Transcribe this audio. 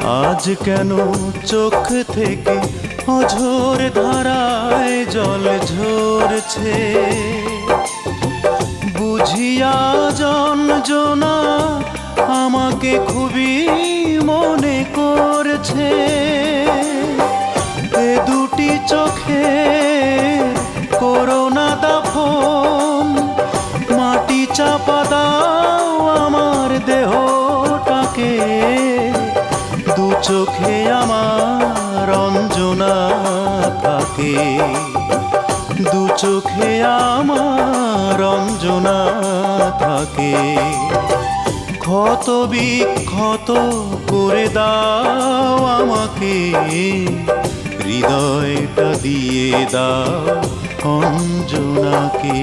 আজ কেন চোখ থেকে অঝোর ধারায় জল ঝরছে, বুঝিয়া জনজনা আমাকে খুবই মনে করছে। এ দুটি চোখে করোনা দাফন, মাটি চাপা দাও আমার দেহটাকে। দু চোখে আমার অঞ্জনা থাকে, দু চোখে আমার অঞ্জনা থাকে। ক্ষত বিক্ষত করে দাও আমাকে, হৃদয়টা দিয়ে দাও অঞ্জনাকে।